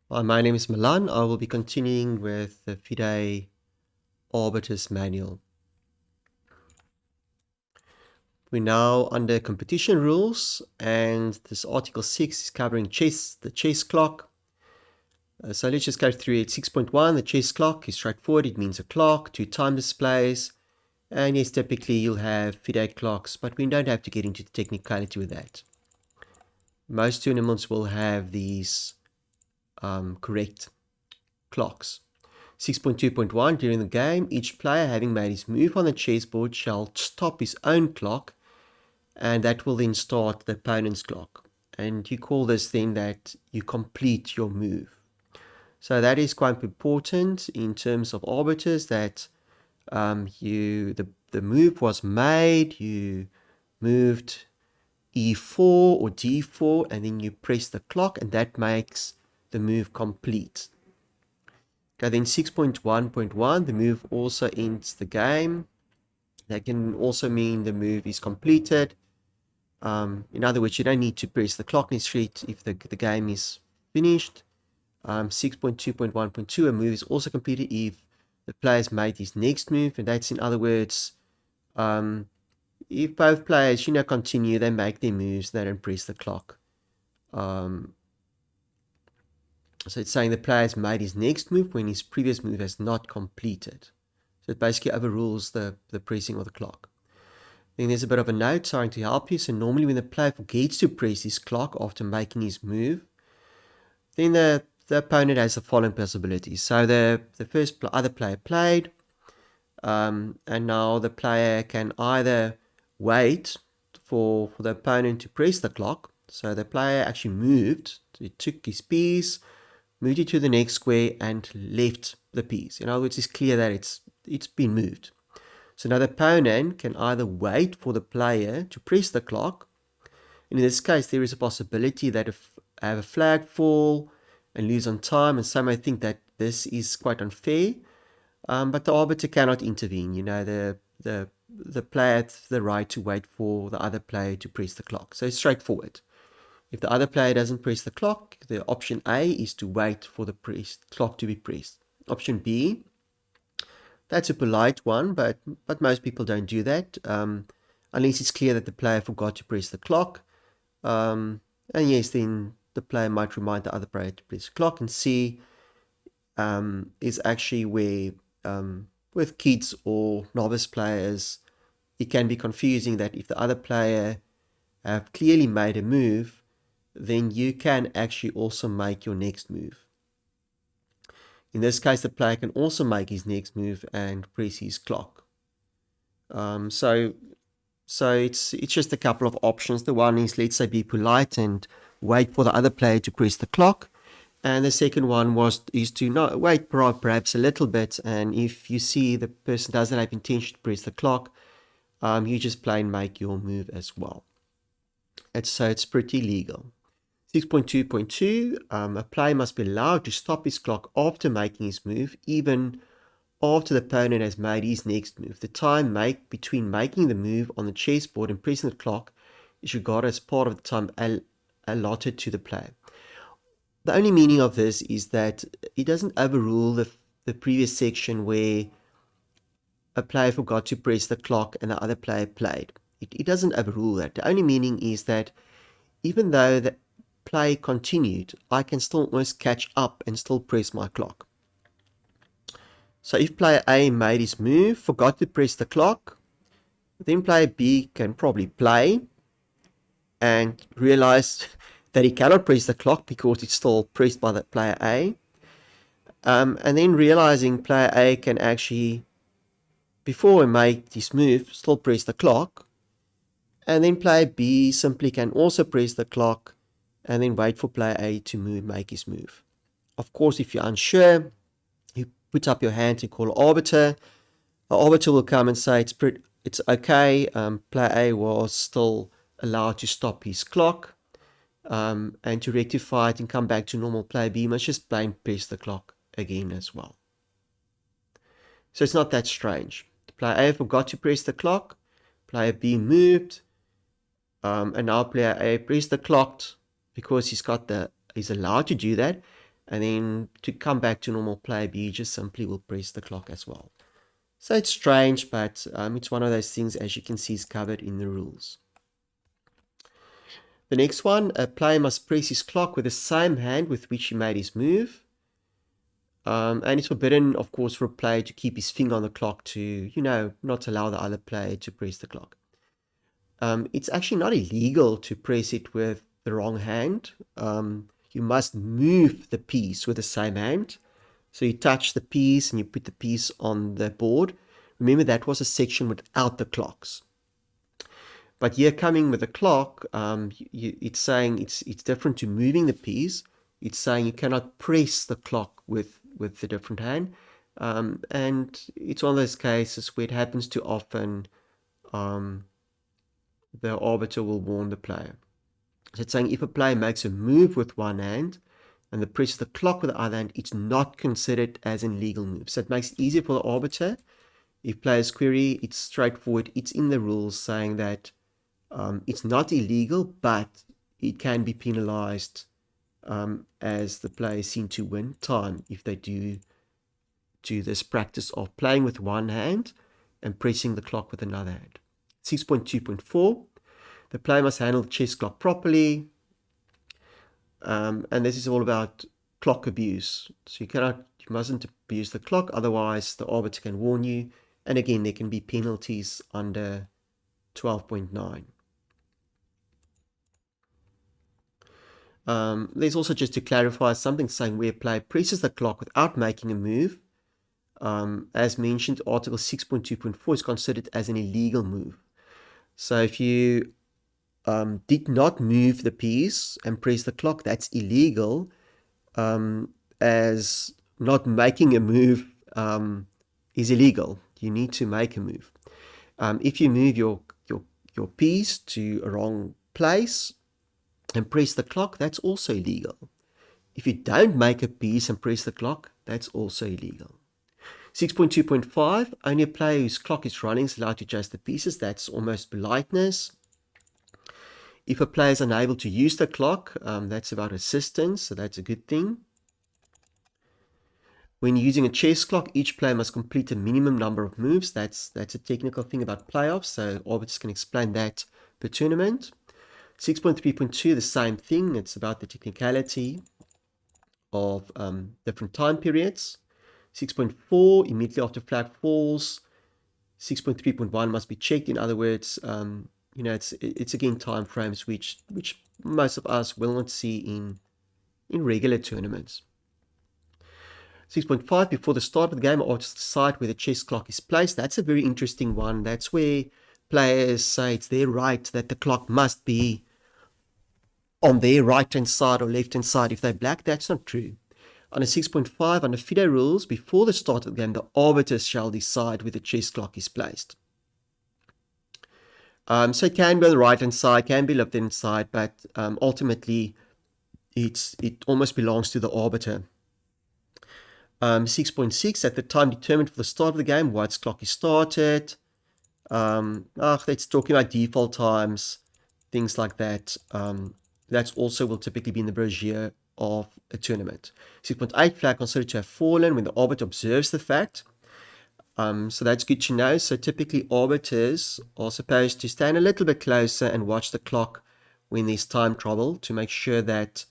Hi, my name is Milan. I will be continuing with the FIDE Arbiters manual. We're now under competition rules, and this Article 6 is covering chess, the chess clock. So let's just go through it. 6.1, the chess clock is straightforward. It means a clock, 2 time displays, and yes, typically you'll have FIDE clocks, but we don't have to get into the technicality with that. Most tournaments will have these correct clocks. 6.2.1 During the game, each player having made his move on the chessboard shall stop his own clock, and that will then start the opponent's clock. And you call this then that you complete your move. So that is quite important in terms of arbiters, that the move was made, you moved E4 or D4, and then you press the clock, and that makes the move complete. Okay, then 6.1.1, the move also ends the game. That can also mean the move is completed. In other words, you don't need to press the clock necessarily if the game is finished. 6.2.1.2, a move is also completed if the player's made his next move, and that's in other words, if both players, continue, they make their moves, they don't press the clock. So it's saying the player's made his next move when his previous move has not completed. So it basically overrules the pressing of the clock. Then there's a bit of a note trying to help you. So normally when the player forgets to press his clock after making his move, then the opponent has the following possibilities. So the first other player played, and now the player can either wait for the opponent to press the clock. So the player actually moved, so he took his piece, moved it to the next square, and left the piece. In other words, it's clear that it's been moved. So now the opponent can either wait for the player to press the clock, and in this case there is a possibility that if I have a flag fall and lose on time, and some may think that this is quite unfair, but the arbiter cannot intervene. The player has the right to wait for the other player to press the clock. So it's straightforward. If the other player doesn't press the clock, the option A is to wait for the clock to be pressed. Option B, that's a polite one, but most people don't do that, unless it's clear that the player forgot to press the clock. And yes, then the player might remind the other player to press the clock. And C is actually where, with kids or novice players, it can be confusing that if the other player have clearly made a move, then you can actually also make your next move. In this case, the player can also make his next move and press his clock. So it's just a couple of options. The one is, let's say, be polite and wait for the other player to press the clock. And the second one is to not wait perhaps a little bit, and if you see the person doesn't have intention to press the clock, you just plain make your move as well. So it's pretty legal. 6.2.2, a player must be allowed to stop his clock after making his move, even after the opponent has made his next move. The time between making the move on the chessboard and pressing the clock is regarded as part of the time allotted to the player. The only meaning of this is that it doesn't overrule the previous section where a player forgot to press the clock and the other player played. It doesn't overrule that. The only meaning is that even though the play continued, I can still almost catch up and still press my clock. So if player A made his move, forgot to press the clock, then player B can probably play and realize that he cannot press the clock because it's still pressed by the player A. And then realizing player A can actually, before he made his move, still press the clock. And then player B simply can also press the clock and then wait for player A to make his move. Of course, if you're unsure, you put up your hand and call arbiter. The arbiter will come and say it's okay. Player A was still allowed to stop his clock, and to rectify it and come back to normal, player B must just plain press the clock again as well. So it's not that strange. Player A forgot to press the clock, player B moved, and now player A pressed the clock because he's allowed to do that. And then to come back to normal play, B just simply will press the clock as well. So it's strange, but it's one of those things, as you can see, is covered in the rules. The next one, a player must press his clock with the same hand with which he made his move. And it's forbidden, of course, for a player to keep his finger on the clock to, not allow the other player to press the clock. It's actually not illegal to press it with the wrong hand. You must move the piece with the same hand. So you touch the piece and you put the piece on the board. Remember, that was a section without the clocks. But here, coming with the clock, it's saying it's different to moving the piece. It's saying you cannot press the clock with the different hand. And it's one of those cases where it happens too often. The arbiter will warn the player. So it's saying if a player makes a move with one hand and the presses the clock with the other hand, it's not considered as an illegal move. So it makes it easier for the arbiter. If players query, it's straightforward. It's in the rules saying that it's not illegal, but it can be penalized as the players seem to win time if they do this practice of playing with one hand and pressing the clock with another hand. 6.2.4, the player must handle the chess clock properly. And this is all about clock abuse. So you mustn't abuse the clock, otherwise the arbiter can warn you. And again, there can be penalties under 12.9. There's also, just to clarify, something saying where a player presses the clock without making a move. As mentioned, Article 6.2.4 is considered as an illegal move. So if you did not move the piece and press the clock, that's illegal, as not making a move is illegal. You need to make a move. If you move your piece to a wrong place and press the clock, that's also illegal. If you don't make a piece and press the clock, that's also illegal. 6.2.5, only a player whose clock is running is allowed to adjust the pieces. That's almost politeness. If a player is unable to use the clock, that's about assistance, so that's a good thing. When using a chess clock, each player must complete a minimum number of moves. That's a technical thing about playoffs, so arbiters can explain that per tournament. 6.3.2, the same thing. It's about the technicality of different time periods. 6.4, immediately after flag falls. 6.3.1 must be checked. In other words, it's again time frames which most of us will not see in regular tournaments. 6.5, before the start of the game, arbiters decide where the chess clock is placed. That's a very interesting one. That's where players say it's their right that the clock must be on their right-hand side or left-hand side if they're black. That's not true. Under 6.5, under FIDE rules, before the start of the game, the arbiters shall decide where the chess clock is placed. So it can be on the right-hand side, can be left-hand side, but ultimately it almost belongs to the arbiter. 6.6, at the time determined for the start of the game, white's clock is started. That's talking about default times, things like that. That's also will typically be in the brochure of a tournament. 6.8, flag considered to have fallen when the arbiter observes the fact. So that's good to know. So typically arbiters are supposed to stand a little bit closer and watch the clock when there's time trouble to make sure that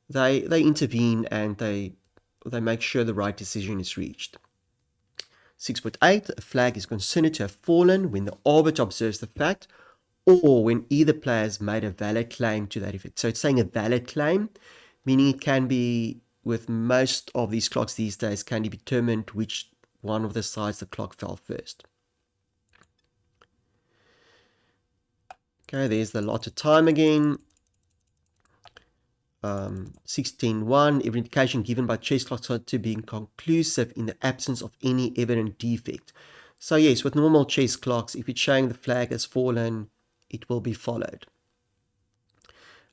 they intervene and they make sure the right decision is reached. 6.8, a flag is considered to have fallen when the arbiter observes the fact or when either player has made a valid claim to that effect. So it's saying a valid claim, meaning it can be, with most of these clocks these days, can be determined which one of the sides the clock fell first. Okay, there's the allotted time again. 16.1, every indication given by chess clocks to be conclusive in the absence of any evident defect. So yes, with normal chess clocks, if it's showing the flag has fallen, it will be followed.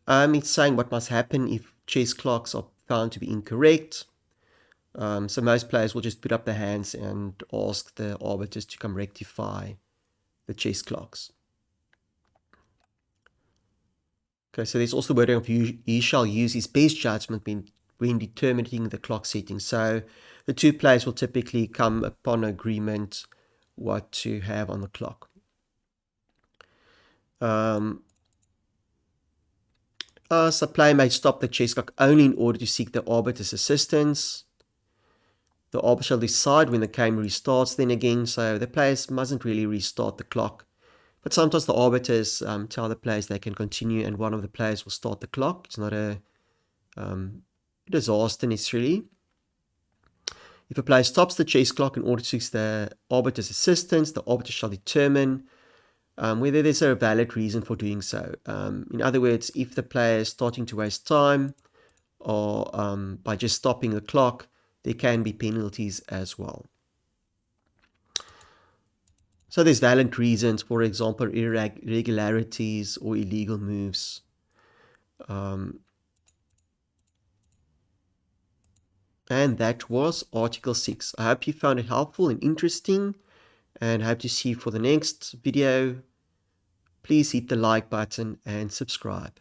It's saying what must happen if chess clocks are found to be incorrect. So most players will just put up their hands and ask the arbiters to come rectify the chess clocks. Okay, so there's also the wording of he shall use his best judgment when when determining the clock setting. So the two players will typically come upon agreement what to have on the clock. So a player may stop the chess clock only in order to seek the arbiter's assistance. The arbiter shall decide when the game restarts then again, so the players mustn't really restart the clock. But sometimes the arbiters tell the players they can continue and one of the players will start the clock. It's not a disaster necessarily. If a player stops the chess clock in order to seek the arbiter's assistance, the arbiter shall determine whether there's a valid reason for doing so. In other words, if the player is starting to waste time or by just stopping the clock, there can be penalties as well. So there's valid reasons, for example, irregularities or illegal moves. And that was Article 6. I hope you found it helpful and interesting, and I hope to see you for the next video. Please hit the like button and subscribe.